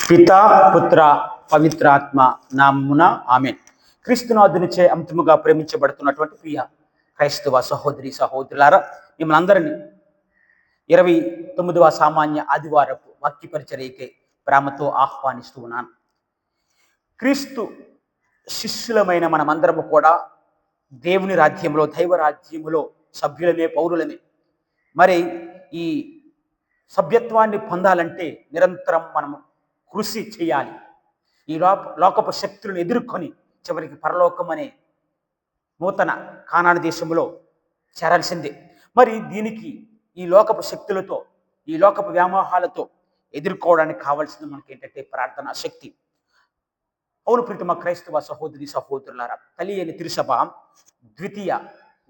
పితా పుత్ర పవిత్రాత్మ నామమున ఆమెన్. క్రీస్తునాథునిచే అంతిముగా ప్రేమించబడుతున్నటువంటి ప్రియ క్రైస్తవ సహోదరి సహోదరులారా, మిమ్మల్ని అందరినీ 29వ సామాన్య ఆదివారపు వాక్య పరిచర్యకే ప్రేమతో ఆహ్వానిస్తూ ఉన్నాను. క్రీస్తు శిష్యులమైన మనమందరము కూడా దేవుని రాజ్యంలో, దైవ రాజ్యములో సభ్యులమే, పౌరులమే. మరి ఈ సభ్యత్వాన్ని పొందాలంటే నిరంతరం మనము కృషి చేయాలి. ఈ లోకపు శక్తులను ఎదుర్కొని చివరికి పరలోకం అనే నూతన కానాను దేశంలో చేరాల్సిందే. మరి దీనికి ఈ లోకపు శక్తులతో, ఈ లోకపు వ్యామోహాలతో ఎదుర్కోవడానికి కావాల్సింది మనకి ఏంటంటే ప్రార్థనా శక్తి. అవును ప్రీతమ క్రైస్తవ సహోదరి సహోదరులారా, తల్లి అయిన తిరుసభ ద్వితీయ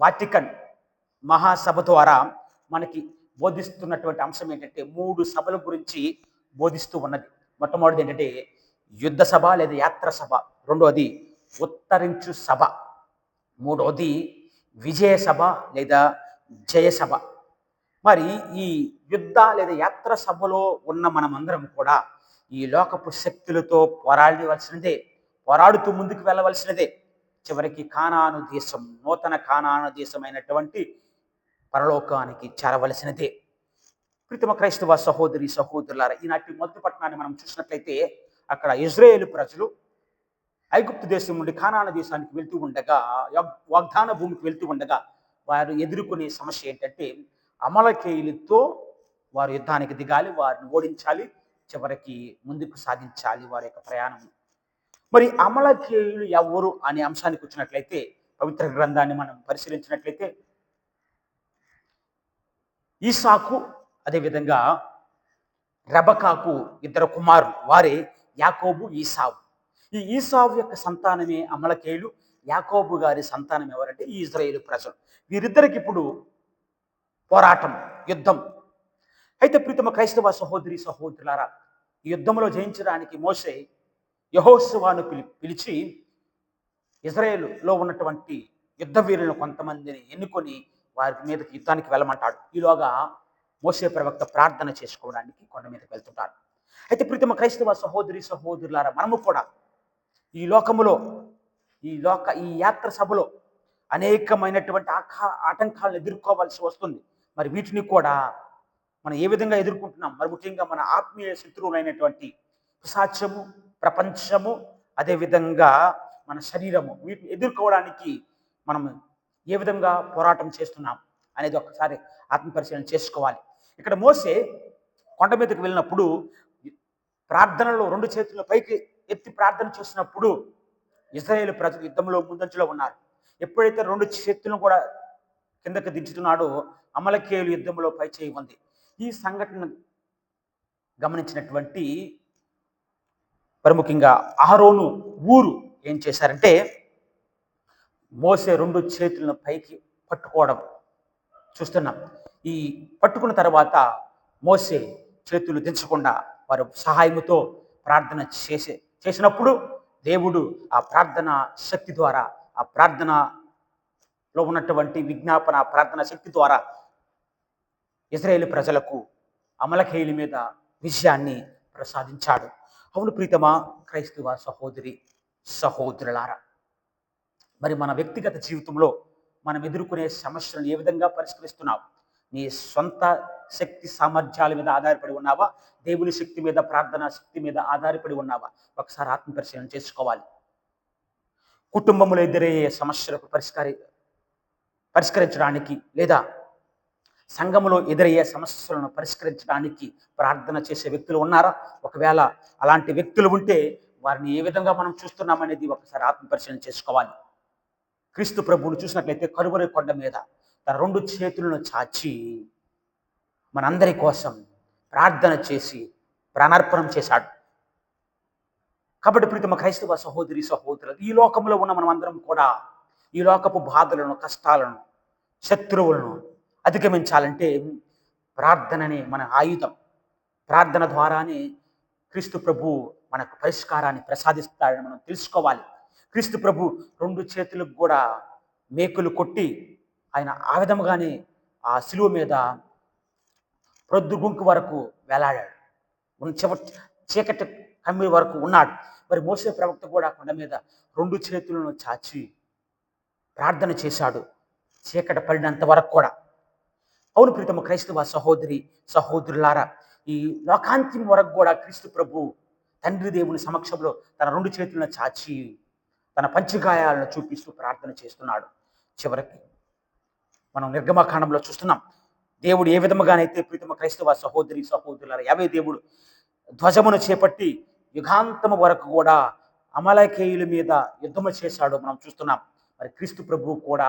వాటికన్ మహాసభ ద్వారా మనకి బోధిస్తున్నటువంటి అంశం ఏంటంటే 3 సభల గురించి బోధిస్తూ ఉన్నది. మొట్టమొదటిది ఏంటంటే యుద్ధ సభ లేదా యాత్ర సభ, రెండవది ఉత్తరించు సభ, మూడవది విజయ సభ లేదా జయ సభ. మరి ఈ యుద్ధ లేదా యాత్ర సభలో ఉన్న మనమందరం కూడా ఈ లోకపు శక్తులతో పోరాడవలసినదే, పోరాడుతూ ముందుకు వెళ్ళవలసినదే. చివరికి కానాను దేశం, నూతన కానాను దేశమైనటువంటి పరలోకానికి చేరవలసినదే. ప్రీతమ క్రైస్తవ సహోదరి సహోదరులారా, ఈనాటి మొదటి పట్టణాన్ని మనం చూసినట్లయితే అక్కడ ఇజ్రాయేలు ప్రజలు ఐగుప్తు దేశం నుండి కానాను దేశానికి వెళ్తూ ఉండగా, వాగ్దాన భూమికి వెళ్తూ ఉండగా వారు ఎదుర్కొనే సమస్య ఏంటంటే అమలకేయులతో వారు యుద్ధానికి దిగాలి, వారిని ఓడించాలి, చివరికి ముందుకు సాగించాలి వారి యొక్క ప్రయాణం. మరి అమలకేయులు ఎవరు అనే అంశానికి వచ్చినట్లయితే పవిత్ర గ్రంథాన్ని మనం పరిశీలించినట్లయితే ఈసాకు, అదేవిధంగా రెబకాకు 2 కుమారులు, వారే యాకోబు, ఈసావు. ఈ ఈసావు యొక్క సంతానమే అమలకేయులు. యాకోబు గారి సంతానం ఎవరంటే ఈ ఇజ్రాయేలు ప్రజలు. వీరిద్దరికి ఇప్పుడు పోరాటం, యుద్ధం. అయితే ప్రీతమ క్రైస్తవ సహోదరి సహోదరులారా, ఈ యుద్ధంలో జయించడానికి మోషే యెహోషువను పిలిచి ఇజ్రాయేలులో ఉన్నటువంటి యుద్ధ వీరులను కొంతమందిని ఎన్నుకొని వారి మీదకి యుద్ధానికి వెళ్ళమంటాడు. ఈలోగా మోషే ప్రవక్త ప్రార్థన చేసుకోవడానికి కొండ మీదకి వెళ్తుంటాడు. అయితే ప్రీతమ క్రైస్తవ సహోదరి సహోదరులారా, మనము కూడా ఈ లోకములో, ఈ యాత్ర సభలో అనేకమైనటువంటి ఆటంకాలను ఎదుర్కోవాల్సి వస్తుంది. మరి వీటిని కూడా మనం ఏ విధంగా ఎదుర్కొంటున్నాం? మరి ముఖ్యంగా మన ఆత్మీయ శత్రువులైనటువంటి పిశాచము, ప్రపంచము, అదేవిధంగా మన శరీరము, వీటిని ఎదుర్కోవడానికి మనం ఏ విధంగా పోరాటం చేస్తున్నాం అనేది ఒకసారి ఆత్మపరిశీలన చేసుకోవాలి. ఇక్కడ మోషే కొండ మీదకి వెళ్ళినప్పుడు ప్రార్థనలో 2 చేతుల పైకి ఎత్తి ప్రార్థన చేసినప్పుడు ఇజ్రాయేలు ప్రజలు యుద్ధంలో ముందంజలో ఉన్నారు. ఎప్పుడైతే 2 చేతులను కూడా కిందకి దించుతున్నాడో అమలకేయులు యుద్ధంలో పై చేయి ఉంది. ఈ సంఘటన గమనించినటువంటి ప్రముఖంగా అహరోను ఊరు ఏం చేశారంటే మోసే 2 చేతులను పైకి పట్టుకోవడం చూస్తున్నాం. ఈ పట్టుకున్న తర్వాత మోసే చేతులు దించకుండా వారు సహాయముతో ప్రార్థన చేసినప్పుడు దేవుడు ఆ ప్రార్థన శక్తి ద్వారా, ఆ ప్రార్థనలో ఉన్నటువంటి విజ్ఞాపన ప్రార్థన శక్తి ద్వారా ఇజ్రాయేలు ప్రజలకు అమలకేయుల మీద విజయాన్ని ప్రసాదించాడు. అవును ప్రీతమా క్రైస్తవ సహోదరి సహోదరులారా, మరి మన వ్యక్తిగత జీవితంలో మనం ఎదుర్కొనే సమస్యలను ఏ విధంగా పరిష్కరిస్తున్నావు? నీ సొంత శక్తి సామర్థ్యాల మీద ఆధారపడి ఉన్నావా? దేవుని శక్తి మీద, ప్రార్థనా శక్తి మీద ఆధారపడి ఉన్నావా? ఒకసారి ఆత్మపరిశీలన చేసుకోవాలి. కుటుంబంలో ఎదురయ్యే సమస్యలకు పరిష్కరించడానికి లేదా సంఘములో ఎదురయ్యే సమస్యలను పరిష్కరించడానికి ప్రార్థన చేసే వ్యక్తులు ఉన్నారా? ఒకవేళ అలాంటి వ్యక్తులు ఉంటే వారిని ఏ విధంగా మనం చూస్తున్నామనేది ఒకసారి ఆత్మపరిశీలన చేసుకోవాలి. క్రీస్తు ప్రభువును చూసినట్లయితే కలువరి కొండ మీద తన 2 చేతులను చాచి మనందరి కోసం ప్రార్థన చేసి ప్రాణార్పణం చేశాడు. కాబట్టి ప్రీతమ క్రైస్తవ సహోదరి సహోదరులు, ఈ లోకంలో ఉన్న మనమందరం కూడా ఈ లోకపు బాధలను, కష్టాలను, శత్రువులను అధిగమించాలంటే ప్రార్థననే మన ఆయుధం. ప్రార్థన ద్వారానే క్రీస్తు ప్రభు మనకు పరిష్కారాన్ని ప్రసాదిస్తాడని మనం తెలుసుకోవాలి. క్రీస్తు ప్రభు 2 చేతులకు కూడా మేకులు కొట్టి ఆయన ఆ విధముగానే ఆ శిలువ మీద ప్రొద్దుగుంకు వరకు వేలాడాడు. చీకటి కమ్మి వరకు ఉన్నాడు. మరి మోసే ప్రవక్త కూడా కొండ మీద 2 చేతులను చాచి ప్రార్థన చేశాడు, చీకట పడినంత వరకు కూడా. అవును ప్రీతమ క్రైస్తవ సహోదరి సహోదరులారా, ఈ లోకాంత్యం వరకు కూడా క్రీస్తు ప్రభు తండ్రి దేవుని సమక్షంలో తన 2 చేతులను చాచి తన పంచగాయాలను చూపిస్తూ ప్రార్థన చేస్తున్నాడు. చివరికి మనం నిర్గమకాండంలో చూస్తున్నాం, దేవుడు ఏ విధముగానైతే ప్రీతమ క్రైస్తవ సహోదరి సహోదరులారా, యావే దేవుడు ధ్వజమును చేపట్టి యుగాంతము వరకు కూడా అమలకేయుల మీద యుద్ధము చేశాడో మనం చూస్తున్నాం. మరి క్రీస్తు ప్రభువు కూడా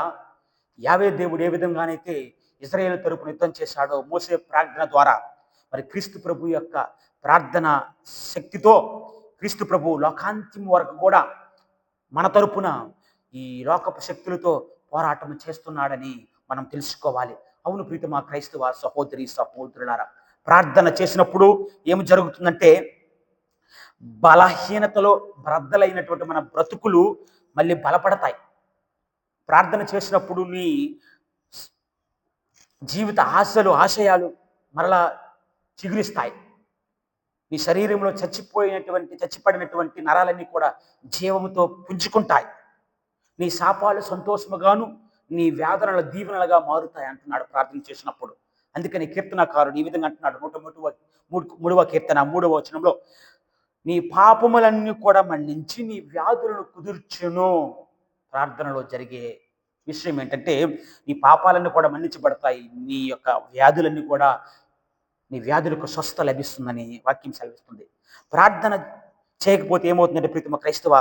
యావే దేవుడు ఏ విధంగానైతే ఇశ్రాయేలు తరపున యుద్ధం చేశాడో మోసే ప్రార్థన ద్వారా, మరి క్రీస్తు ప్రభు యొక్క ప్రార్థన శక్తితో క్రీస్తు ప్రభు లోకాంత్యం వరకు కూడా మన తరపున ఈ లోకపు శక్తులతో పోరాటం చేస్తున్నాడని మనం తెలుసుకోవాలి. అవును ప్రీతమా క్రైస్తవ సహోదరి సహోదరులారా, ప్రార్థన చేసినప్పుడు ఏమి జరుగుతుందంటే, బలహీనతలో బ్రద్దలైనటువంటి మన బ్రతుకులు మళ్ళీ బలపడతాయి. ప్రార్థన చేసినప్పుడు నీ జీవిత ఆశలు ఆశయాలు మరలా చిగురిస్తాయి. నీ శరీరంలో చచ్చిపడినటువంటి నరాలన్నీ కూడా జీవముతో పుంజుకుంటాయి. నీ శాపాలు సంతోషముగాను, నీ వేదనల దీవెనలుగా మారుతాయి అంటున్నాడు ప్రార్థన చేసినప్పుడు. అందుకని కీర్తనకారుడు ఈ విధంగా అంటున్నాడు, 103వ కీర్తన 3వ వచనంలో, నీ పాపములన్నీ కూడా మన్నించి నీ వ్యాధులను కుదుర్చును. ప్రార్థనలో జరిగే విషయం ఏంటంటే, నీ పాపాలన్నీ కూడా మన్నించబడతాయి, నీ యొక్క వ్యాధులన్నీ కూడా, నీ వ్యాధులకు స్వస్థ లభిస్తుందని వాక్యం సెలవిస్తుంది. ప్రార్థన చేయకపోతే ఏమవుతుందంటే ప్రీతమ క్రైస్తవ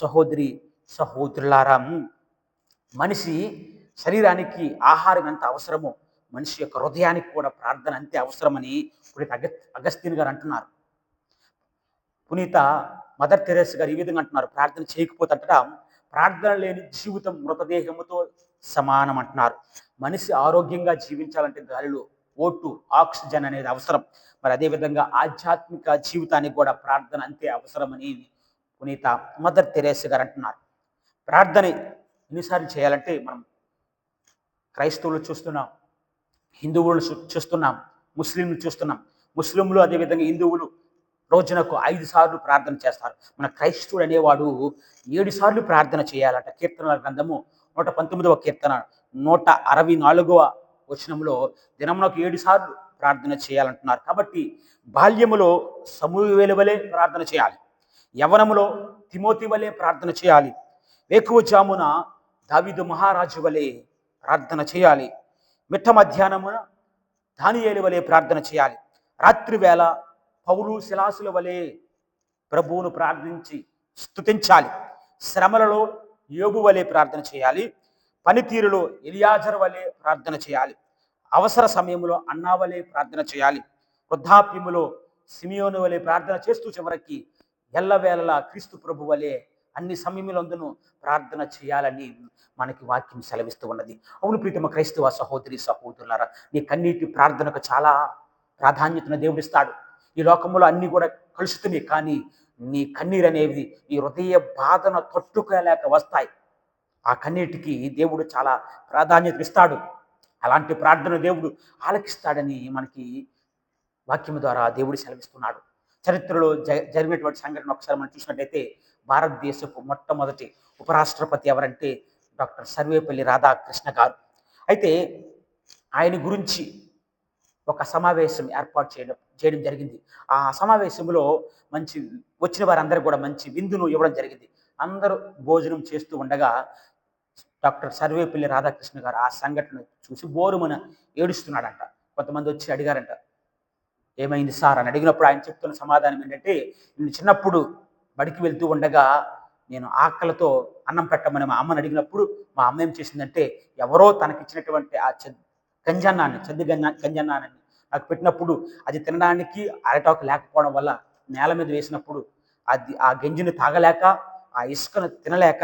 సహోదరి సహోదరులారా, మనిషి శరీరానికి ఆహారం ఎంత అవసరమో మనిషి యొక్క హృదయానికి కూడా ప్రార్థన అంతే అవసరమని పునీత అగస్తిన్ గారు అంటున్నారు. పునీత మదర్ తెరేసా గారు ఈ విధంగా అంటున్నారు, ప్రార్థన చేయకపోతే అంటట ప్రార్థన లేని జీవితం మృతదేహముతో సమానం అంటున్నారు. మనిషి ఆరోగ్యంగా జీవించాలంటే గాలిలో ఓటు ఆక్సిజన్ అనేది అవసరం. మరి అదేవిధంగా ఆధ్యాత్మిక జీవితానికి కూడా ప్రార్థన అంతే అవసరమని పునీత మదర్ తెరేసా గారు అంటున్నారు. ప్రార్థన ఎన్నిసార్లు చేయాలంటే, మనం క్రైస్తవులు చూస్తున్నాం, హిందువులు చూస్తున్నాం, ముస్లింలు చూస్తున్నాం. ముస్లింలు అదేవిధంగా హిందువులు రోజునకు 5 సార్లు ప్రార్థన చేస్తారు. మన క్రైస్తవుడు అనేవాడు 7 సార్లు ప్రార్థన చేయాలట. కీర్తనల గ్రంథము 119వ కీర్తన 164వ వచనంలో దినమునకు 7 సార్లు ప్రార్థన చేయాలంటున్నారు. కాబట్టి బాల్యములో సమూయేలు వలె ప్రార్థన చేయాలి, యవ్వనములో తిమోతి వలె ప్రార్థన చేయాలి, వేకువజామున దావీదు మహారాజు వలె ప్రార్థన చేయాలి, మిట్ట మధ్యాహ్నమున దానియేలు వలె ప్రార్థన చేయాలి, రాత్రి వేళ పౌలు శిలాసుల వలె ప్రభువును ప్రార్థించి స్తుతించాలి, శ్రమలలో యోబు వలె ప్రార్థన చేయాలి, పనితీరులో ఎలియాజరు వలె ప్రార్థన చేయాలి, అవసర సమయంలో అన్నా వలె ప్రార్థన చేయాలి, వృద్ధాప్యములో సిమియోను వలె ప్రార్థన చేస్తూ చివరికి ఎల్లవేళలా క్రీస్తు ప్రభు వలె అన్ని సమయములందును ప్రార్థన చేయాలని మనకి వాక్యం సెలవిస్తూ ఉన్నది. అవును ప్రీతమ క్రైస్తవ సహోదరి సహోదరులారా, నీ కన్నీటి ప్రార్థనకు చాలా ప్రాధాన్యతను దేవుడిస్తాడు. ఈ లోకంలో అన్ని కూడా కలుషితమే, కానీ నీ కన్నీరు అనేవి ఈ హృదయ బాధను తట్టుకోలేక వస్తాయి. ఆ కన్నీటికి దేవుడు చాలా ప్రాధాన్యత ఇస్తాడు. అలాంటి ప్రార్థన దేవుడు ఆలకిస్తాడని మనకి వాక్యం ద్వారా దేవుడు సెలవిస్తున్నాడు. చరిత్రలో జరిగినటువంటి సంఘటన ఒకసారి మనం చూసినట్లయితే, భారతదేశపు మొట్టమొదటి ఉపరాష్ట్రపతి ఎవరంటే డాక్టర్ సర్వేపల్లి రాధాకృష్ణ గారు. అయితే ఆయన గురించి ఒక సమావేశం ఏర్పాటు చేయడం జరిగింది. ఆ సమావేశంలో వచ్చిన వారందరూ కూడా మంచి విందును ఇవ్వడం జరిగింది. అందరూ భోజనం చేస్తూ ఉండగా డాక్టర్ సర్వేపల్లి రాధాకృష్ణ గారు ఆ సంఘటన చూసి బోరుమన ఏడుస్తున్నాడంట. కొంతమంది వచ్చి అడిగారంట, ఏమైంది సార్ అని అడిగినప్పుడు ఆయన చెప్తున్న సమాధానం ఏంటంటే, నేను చిన్నప్పుడు బడికి వెళ్తూ ఉండగా నేను ఆకలితో అన్నం పెట్టమని మా అమ్మని అడిగినప్పుడు మా అమ్మ ఏం చేసిందంటే, ఎవరో తనకిచ్చినటువంటి ఆ గంజన్నాన్ని నాకు పెట్టినప్పుడు అది తినడానికి అరటాకు లేకపోవడం వల్ల నేల మీద వేసినప్పుడు ఆ గంజిని తాగలేక, ఆ ఇసుకను తినలేక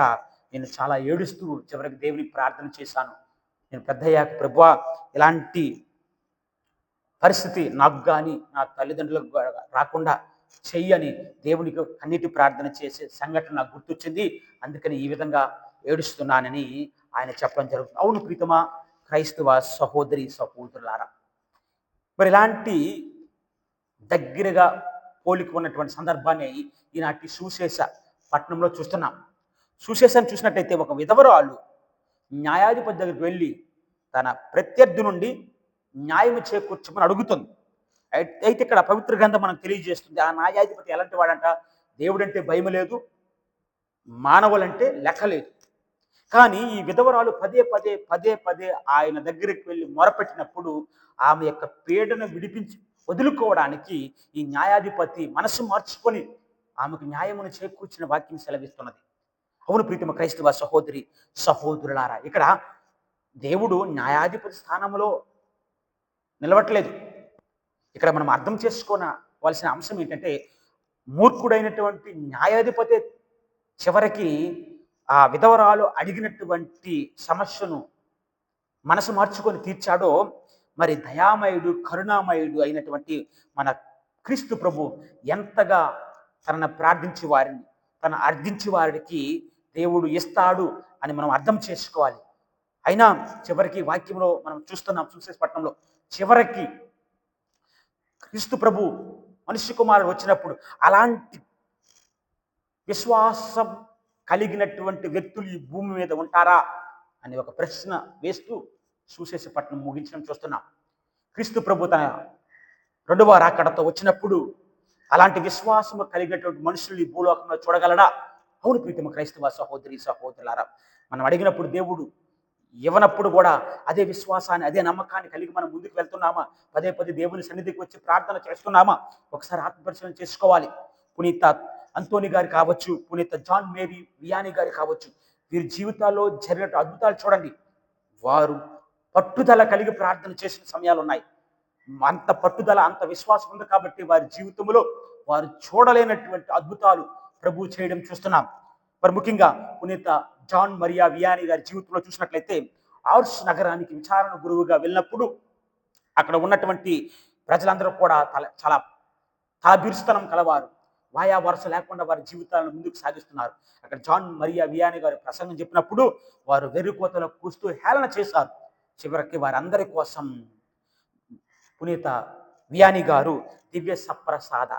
నేను చాలా ఏడుస్తూ చివరికి దేవునికి ప్రార్థన చేశాను. నేను పెద్దయ్యాక ప్రభువా ఇలాంటి పరిస్థితి నాకు కానీ నా తల్లిదండ్రులకు రాకుండా చెయ్యని దేవునికి కన్నీటి ప్రార్థన చేసే సంఘటన నాకు గుర్తొచ్చింది. అందుకని ఈ విధంగా ఏడుస్తున్నానని ఆయన చెప్పడం జరుగుతుంది. అవును ప్రీతమా క్రైస్తవ సహోదరి సహోదరులారా, మరి ఇలాంటి దగ్గరగా పోలిక ఉన్నటువంటి సందర్భాన్ని ఈనాటి సుశేష పట్టణంలో చూస్తున్నాం. సుశేషాన్ని చూసినట్టయితే ఒక విధవరాలు న్యాయాధిపతి దగ్గరికి వెళ్ళి తన ప్రత్యర్థి నుండి న్యాయం చేకూర్చమని అడుగుతుంది. అయితే ఇక్కడ పవిత్ర గ్రంథం మనకు తెలియజేస్తుంది, ఆ న్యాయాధిపతి ఎలాంటి వాడంట, దేవుడంటే భయం లేదు, మానవులంటే లెక్క లేదు. కానీ ఈ విధవరాలు పదే పదే పదే పదే ఆయన దగ్గరికి వెళ్ళి మొరపెట్టినప్పుడు ఆమె యొక్క పీడను విడిపించి వదులుకోవడానికి ఈ న్యాయాధిపతి మనసు మార్చుకొని ఆమెకు న్యాయమును చేకూర్చిన వాక్యం సెలవిస్తున్నది. అవును ప్రీతమ క్రైస్తవ సహోదరి సహోదరులారా, ఇక్కడ దేవుడు న్యాయాధిపతి స్థానంలో నిలవట్లేదు. ఇక్కడ మనం అర్థం చేసుకోవలసిన అంశం ఏంటంటే, మూర్ఖుడైనటువంటి న్యాయాధిపతి చివరికి ఆ విధవరాలు అడిగినటువంటి సమస్యను మనసు మార్చుకొని తీర్చాడో, మరి దయామయుడు కరుణామయుడు అయినటువంటి మన క్రీస్తు ప్రభు ఎంతగా తనను ప్రార్థించి వారిని తన అర్థించి వారికి దేవుడు ఇస్తాడు అని మనం అర్థం చేసుకోవాలి. అయినా చివరికి వాక్యంలో మనం చూస్తున్నాం, సువిశేషపట్నంలో చివరికి క్రీస్తు ప్రభు మనుష్య కుమారుడు వచ్చినప్పుడు అలాంటి విశ్వాసం కలిగినటువంటి వ్యక్తులు ఈ భూమి మీద ఉంటారా అని ఒక ప్రశ్న వేస్తూ సువిశేషపట్నం ముగించడం చూస్తున్నాం. క్రీస్తు ప్రభు తన రెండవ రాకడతో వచ్చినప్పుడు అలాంటి విశ్వాసము కలిగినటువంటి మనుషులు ఈ భూలోకంలో చూడగలడా? అవును ప్రీతమ క్రైస్తవ సహోదరి సహోదరులారా, మనం అడిగినప్పుడు దేవుడు ఇవ్వనప్పుడు కూడా అదే విశ్వాసాన్ని అదే నమ్మకాన్ని కలిగి మనం ముందుకు వెళ్తున్నామా? పదే పదే దేవుని సన్నిధికి వచ్చి ప్రార్థన చేస్తున్నామా? ఒకసారి ఆత్మపరిశీలన చేసుకోవాలి. పునీత అంతోని గారి కావచ్చు, పునీత జాన్ మేరీ వియాని గారి కావచ్చు, వీరి జీవితాల్లో జరిగిన అద్భుతాలు చూడండి. వారు పట్టుదల కలిగి ప్రార్థన చేసిన సమయాలు ఉన్నాయి. అంత పట్టుదల అంత విశ్వాసం ఉంది కాబట్టి వారి జీవితంలో వారు చూడలేనటువంటి అద్భుతాలు ప్రభు చేయడం చూస్తున్నాం. మరి ముఖ్యంగా పునీత జాన్ మరియా వియాని గారి జీవితంలో చూసినట్లయితే ఆర్స్ నగరానికి విచారణ గురువుగా వెళ్ళినప్పుడు అక్కడ ఉన్నటువంటి ప్రజలందరూ కూడా చాలా తలబిరుస్తనం కలవారు, వాయా వరుస లేకుండా వారి జీవితాలను ముందుకు సాగిస్తున్నారు. అక్కడ జాన్ మరియా వియాని గారు ప్రసంగం చెప్పినప్పుడు వారు వెర్రికోతలో కూస్తూ హేళన చేశారు. చివరికి వారందరి కోసం పునీత వియాని గారు దివ్య సప్రసాద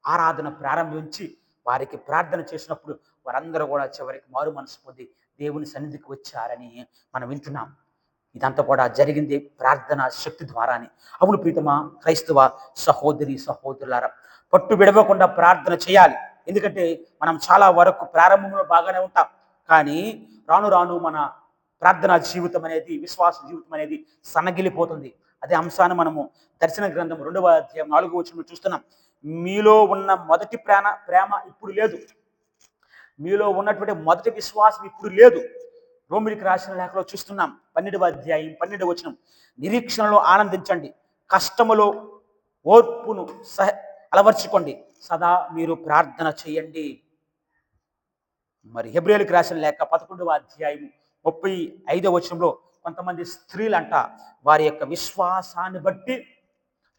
ఆరాధన ప్రారంభించి వారికి ప్రార్థన చేసినప్పుడు వారందరూ కూడా చివరికి మారు మనసు పొంది దేవుని సన్నిధికి వచ్చారని మనం వింటున్నాం. ఇదంతా కూడా జరిగింది ప్రార్థన శక్తి ద్వారానే. అవును ప్రీతమా క్రైస్తవ సహోదరి సహోదరులారా, పట్టు విడవకుండా ప్రార్థన చేయాలి. ఎందుకంటే మనం చాలా వరకు ప్రారంభంలో బాగానే ఉంటాం, కానీ రాను రాను మన ప్రార్థనా జీవితం అనేది, విశ్వాస జీవితం అనేది సన్నగిలిపోతుంది. అదే అంశాన్ని మనము దర్శన గ్రంథం 2వ అధ్యాయం 4వ వచనంలో చూస్తున్నాం. మీలో ఉన్న మొదటి ప్రేమ ఇప్పుడు లేదు, మీలో ఉన్నటువంటి మొదటి విశ్వాసం ఇప్పుడు లేదు. రోమిలికి రాసిన లేఖలో చూస్తున్నాం 12వ అధ్యాయం 12వ వచనం, నిరీక్షణలో ఆనందించండి, కష్టములో ఓర్పును అలవర్చుకోండి, సదా మీరు ప్రార్థన చేయండి. మరి హెబ్రేయులకు రాసిన లేఖ 11వ అధ్యాయం 35వ వచనంలో కొంతమంది స్త్రీలంట వారి యొక్క విశ్వాసాన్ని బట్టి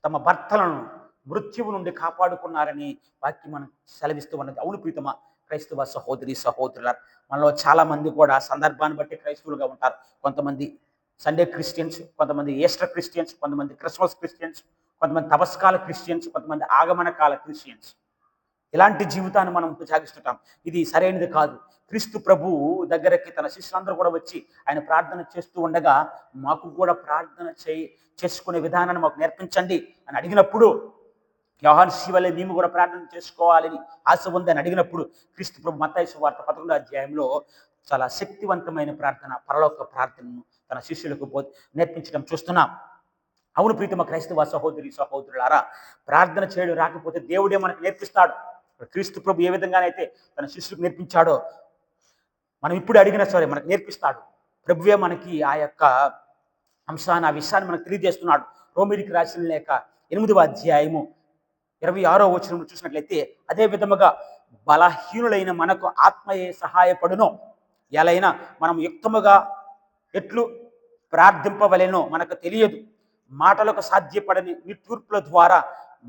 తమ భర్తలను మృత్యువు నుండి కాపాడుకున్నారని వాక్యం మనం సెలవిస్తూ ఉన్నది. అవును ప్రీతమ క్రైస్తవ సహోదరి సహోదరుల, మనలో చాలా మంది కూడా సందర్భాన్ని బట్టి క్రైస్తవులుగా ఉంటారు. కొంతమంది సండే క్రిస్టియన్స్, కొంతమంది ఈస్టర్ క్రిస్టియన్స్, కొంతమంది క్రిస్మస్ క్రిస్టియన్స్, కొంతమంది తపస్కాల క్రిస్టియన్స్, కొంతమంది ఆగమన కాల క్రిస్టియన్స్. ఇలాంటి జీవితాన్ని మనం సాగిస్తుంటాం. ఇది సరైనది కాదు. క్రీస్తు ప్రభు దగ్గరకి తన శిష్యులందరూ కూడా వచ్చి ఆయన ప్రార్థన చేస్తూ ఉండగా మాకు కూడా ప్రార్థన చేసుకునే విధానాన్ని మాకు నేర్పించండి అని అడిగినప్పుడు, యోహాను శివలే మేము కూడా ప్రార్థన చేసుకోవాలని ఆశ ఉందని అడిగినప్పుడు క్రీస్తు ప్రభు మత్తయి సువార్త 11వ అధ్యాయంలో చాలా శక్తివంతమైన ప్రార్థన, పరలోక ప్రార్థనను తన శిష్యులకు నేర్పించడం చూస్తున్నాం. అవును ప్రీతమ క్రైస్తవ సహోదరి సహోదరులారా, ప్రార్థన చేయడం రాకపోతే దేవుడే మనకు నేర్పిస్తాడు. క్రీస్తు ప్రభు ఏ విధంగానైతే తన శిష్యులకు నేర్పించాడో మనం ఇప్పుడు అడిగినా సరే మనకు నేర్పిస్తాడు. ప్రభువే మనకి ఆ యొక్క అంశాన్ని, ఆ విషయాన్ని మనకు తెలియజేస్తున్నాడు. రోమిలికి రాసిన లేఖ 8వ అధ్యాయము 26వ వచనంలో చూసినట్లయితే, అదే విధముగా బలహీనులైన మనకు ఆత్మయే సహాయపడును, ఎలైనా మనం యుక్తముగా ఎట్లు ప్రార్థింపవలెనో మనకు తెలియదు, మాటలకు సాధ్యపడని నిట్టూర్పుల ద్వారా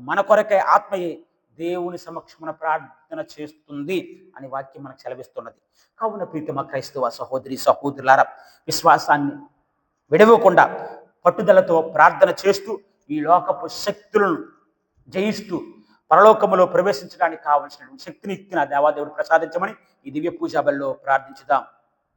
మన కొరకై ఆత్మయే దేవుని సమక్షమున ప్రార్థన చేస్తుంది అని వాక్యం మనకు సెలవిస్తున్నది. కావున ప్రీతమ క్రైస్తవ సహోదరి సహోదరులారా, విశ్వాసాన్ని విడవకుండా పట్టుదలతో ప్రార్థన చేస్తూ ఈ లోకపు శక్తులను జయిస్తూ పరలోకములో ప్రవేశించడానికి కావలసినటువంటి శక్తిని ఇచ్చిన దేవాదేవుడు ప్రసాదించమని ఈ దివ్య పూజా బలిలో ప్రార్థించుదాం.